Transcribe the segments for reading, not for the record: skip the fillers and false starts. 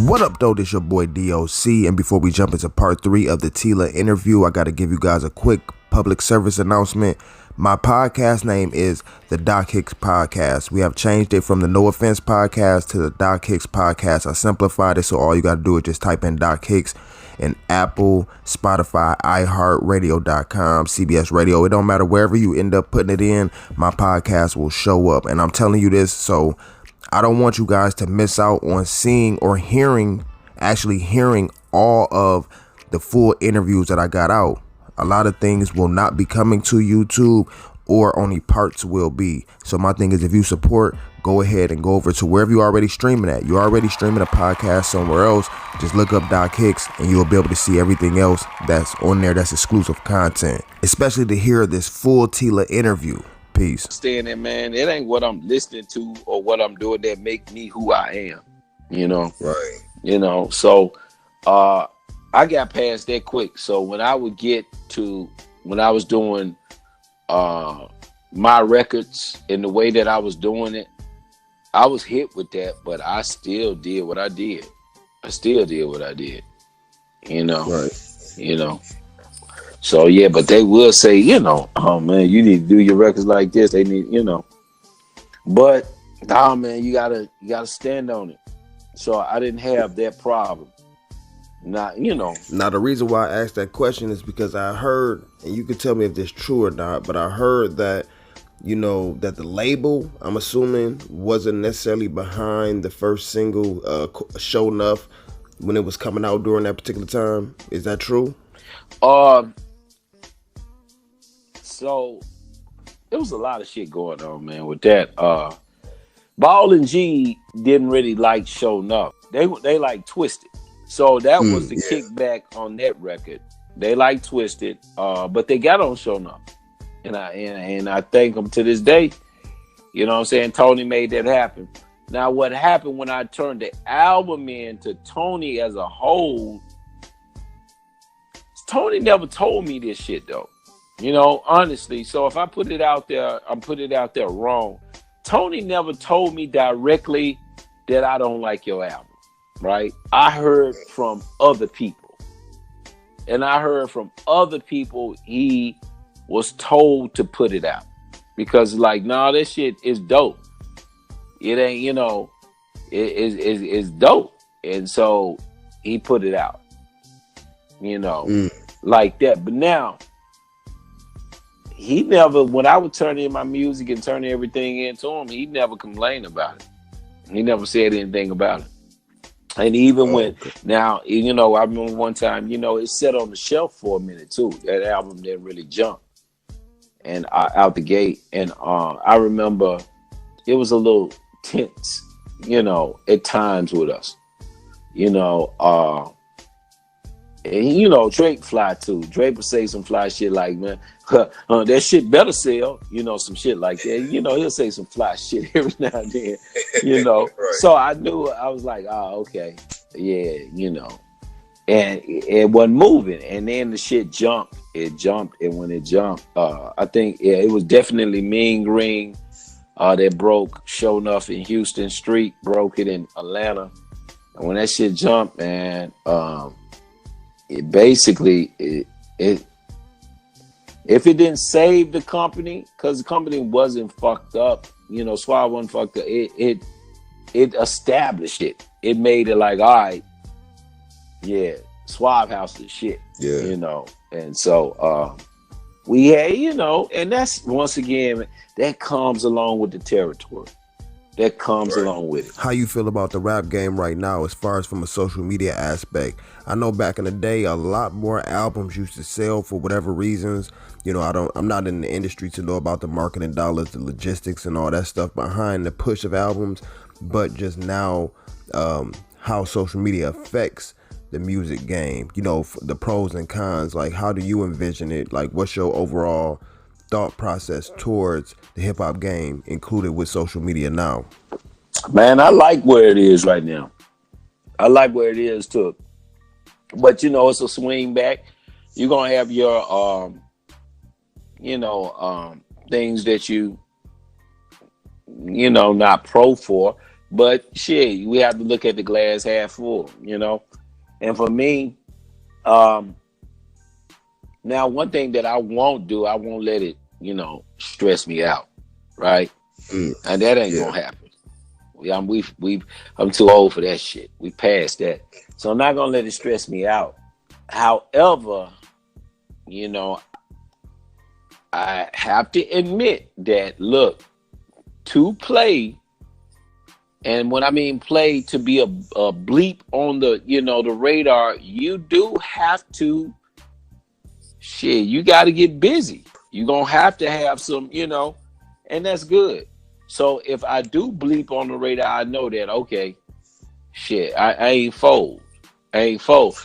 What up, though? This your boy DOC, and before we jump into part 3 of the Tela interview, I got to give you guys a quick public service announcement. My podcast name is the Doc Hicks Podcast. We have changed it from the No Offense Podcast to the Doc Hicks Podcast. I simplified it, so all you got to do is just type in Doc Hicks in Apple, Spotify, iHeartRadio.com, CBS Radio. It don't matter wherever you end up putting it in, my podcast will show up. And I'm telling you this, so I don't want you guys to miss out on seeing or hearing all of the full interviews that I got out. A lot of things will not be coming to YouTube, or only parts will be. So my thing is, if you support, go ahead and go over to wherever you're already streaming at. You're already streaming a podcast somewhere else. Just look up Doc Hicks and you'll be able to see everything else that's on there that's exclusive content, especially to hear this full Tela interview. Peace. Staying there, man. It ain't what I'm listening to or what I'm doing that make me who I am. You know? Right. You know, so I got past that quick. So when I was doing my records in the way that I was doing it, I was hit with that, but I still did what I did. You know? Right. You know? So yeah, but they will say, you know, oh man, you need to do your records like this. They need, you know. But nah, man, you gotta stand on it. So I didn't have that problem. Not, you know. Now the reason why I asked that question is because I heard, and you can tell me if this is true or not, but I heard that, you know, that the label, I'm assuming, wasn't necessarily behind the first single, Shonuff, when it was coming out during that particular time. Is that true? So there was a lot of shit going on, man, with that. Ball and G didn't really like Shonuff. They like Twisted. So that was the kickback on that record. They like Twisted, but they got on Shonuff. And I thank them to this day. You know what I'm saying? Tony made that happen. Now what happened when I turned the album in to Tony as a whole, Tony never told me this shit though. You know, honestly. So if I put it out there, I'm putting it out there wrong. Tony never told me directly that I don't like your album, right? I heard from other people. And I heard from other people he was told to put it out. Because like, nah, this shit is dope. It ain't, you know, it's dope. And so he put it out. You know, like that. But now, he never, when I would turn in my music and turn everything into him, he never complained about it. He never said anything about it. And even now, you know, I remember one time, you know, it sat on the shelf for a minute too. That album didn't really jump and out the gate. And I remember it was a little tense, you know, at times with us, you know, and you know, Drake fly too. Drake would say some fly shit like, man, that shit better sell, you know, some shit like that. You know, he'll say some fly shit every now and then, you know. Right. So I knew, I was like, oh, okay, yeah, you know. And it wasn't moving. And then the shit jumped. It jumped. And when it jumped, I think it was definitely Mean Green that broke Shonuff in Houston Street, broke it in Atlanta. And when that shit jumped, man, it basically, if it didn't save the company, because the company wasn't fucked up, you know, Suave wasn't fucked up, it established it. It made it like, all right, yeah, Suave House is shit, you know. And so we had, you know, and that's, once again, that comes along with the territory. That comes along with it. How you feel about the rap game right now as far as from a social media aspect? I know back in the day, a lot more albums used to sell for whatever reasons. You know, I'm not in the industry to know about the marketing dollars, the logistics and all that stuff behind the push of albums, but just now how social media affects the music game, you know, the pros and cons. Like, how do you envision it? Like, what's your overall thought process towards the hip hop game, included with social media now? Man, I like where it is right now. I like where it is too. But you know, it's a swing back. You're gonna have your things that you know, not pro for. But shit, we have to look at the glass half full, you know. And for me, now one thing that I won't do, I won't let it, you know, stress me out, right? And that ain't gonna happen. I'm too old for that shit. We passed that, so I'm not gonna let it stress me out. However, you know, I have to admit that, look, to play, and when I mean play, to be a bleep on the, you know, the radar, you do have to, you got to get busy. You're going to have some, you know, and that's good. So if I do bleep on the radar, I know that, okay, I ain't fold.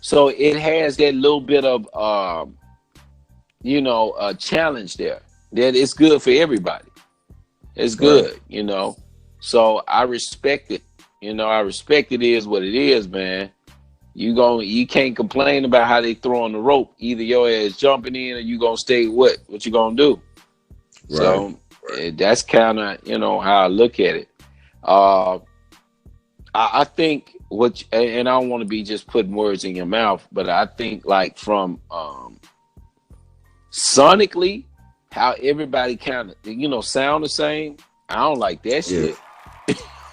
So it has that little bit of, you know, a challenge there that it's good for everybody. It's good, right. You know. So I respect it. You know, I respect it is what it is, man. You can't complain about how they throw on the rope. Either your ass jumping in or you gonna stay what you gonna do. Right. So that's kind of, you know, how I look at it. I think and I don't want to be just putting words in your mouth, but I think like from sonically, how everybody kind of, you know, sound the same. I don't like that shit.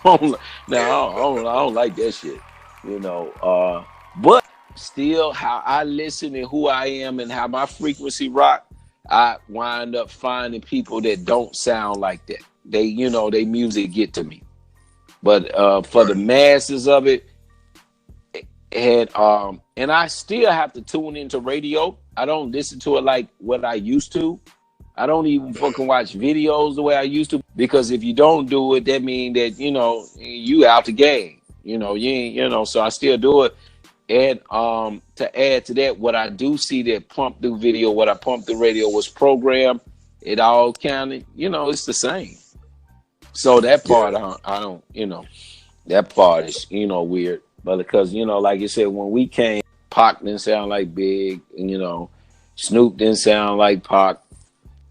I don't like that shit. You know, but still, how I listen and who I am and how my frequency rock, I wind up finding people that don't sound like that. They, you know, they music get to me. But for the masses of it, and I still have to tune into radio. I don't listen to it like what I used to. I don't even fucking watch videos the way I used to, because if you don't do it, that means that, you know, you out the game. You know, you know, so I still do it. And to add to that, what I do see that pump through video, what I pump through radio was programmed. It all counted, you know, it's the same. So that part, I don't, you know, that part is, you know, weird. But because, you know, like you said, when we came, Pac didn't sound like Big, and, you know, Snoop didn't sound like Pac.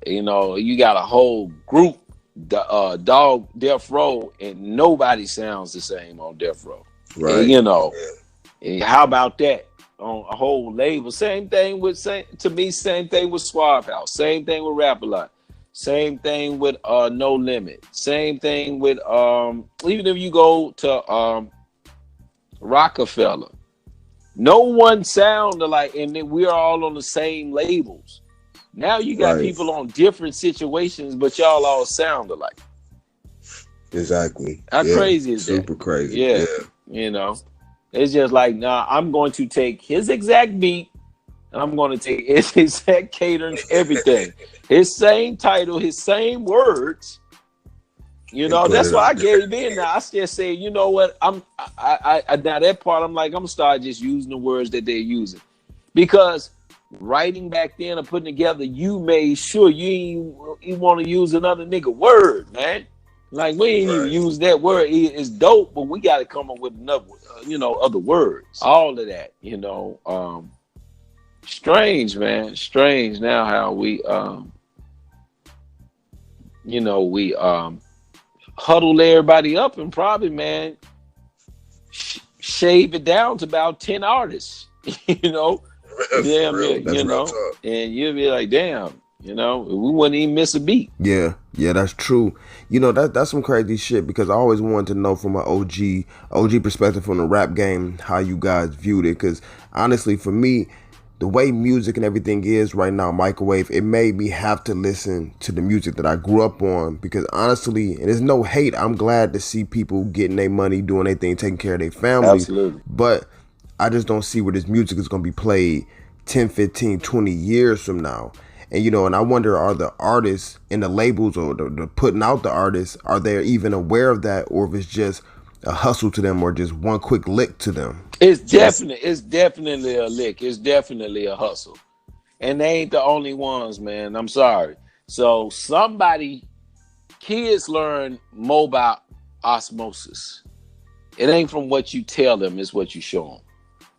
You know, you got a whole group, Dog, Death Row, and nobody sounds the same on Death Row. Right. And, you know, and how about that on a whole label? Same thing with same thing with Suave House. Same thing with Rap A Lot. Same thing with No Limit. Same thing with even if you go to Rockefeller, no one sound alike, and then we're all on the same labels. Now you got people on different situations, but y'all all sound alike. Exactly. How crazy is that? Super crazy. Yeah. You know, it's just like, nah, I'm going to take his exact beat, and I'm going to take his exact cadence, everything. His same title, his same words. You know, that's why I gave him in. Now I still say, you know what? I now that part, I'm like, I'm gonna start just using the words that they're using, because writing back then or putting together, you made sure you want to use another nigga word, man. Like, we ain't even use that word. It's dope, but we got to come up with another, you know, other words. All of that, you know. Strange, man. Strange now how we, you know, we huddle everybody up and probably, man, shave it down to about 10 artists, you know. Damn, you know, and you'll be like, damn, you know, we wouldn't even miss a beat. Yeah, that's true. You know, that's some crazy shit, because I always wanted to know from an OG perspective from the rap game how you guys viewed it. Because honestly, for me, the way music and everything is right now, microwave, it made me have to listen to the music that I grew up on. Because honestly, and there's no hate, I'm glad to see people getting their money, doing their thing, taking care of their families. Absolutely. But I just don't see where this music is going to be played 10, 15, 20 years from now. And, you know, and I wonder, are the artists and the labels or the putting out the artists, are they even aware of that, or if it's just a hustle to them or just one quick lick to them? It's definitely a lick. It's definitely a hustle. And they ain't the only ones, man. I'm sorry. So kids learn mobile osmosis. It ain't from what you tell them, it's what you show them.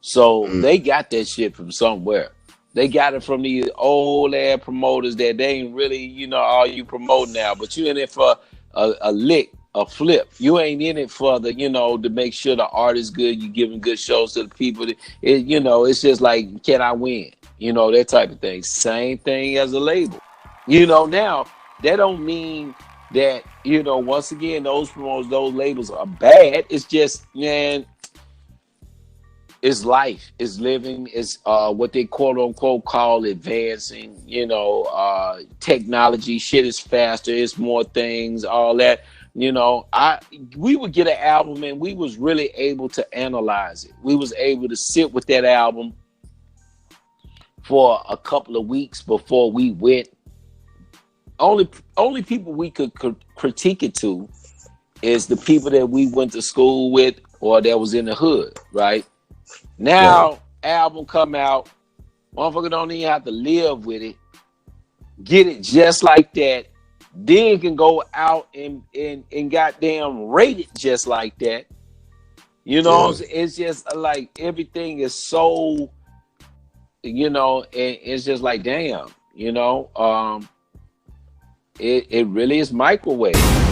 So they got that shit from somewhere. They got it from these old ass promoters that they ain't really, you know, all you promote now, but you in it for a lick. a flip. You ain't in it for the, to make sure the art is good. You giving good shows to the people. It's just like, can I win? That type of thing. Same thing as a label. Now that don't mean that, once again, those promos, those labels are bad. It's just, man, it's life, it's living, it's what they quote unquote call advancing, technology, shit is faster, it's more things, all that. We would get an album and we was really able to analyze it. We was able to sit with that album for a couple of weeks before we went. Only people we could critique it to is the people that we went to school with or that was in the hood, right? Now, album come out, motherfucker don't even have to live with it. Get it just like that. Then can go out and goddamn rate it just like that. It's just like everything is so, and it's just like, damn, it really is microwave.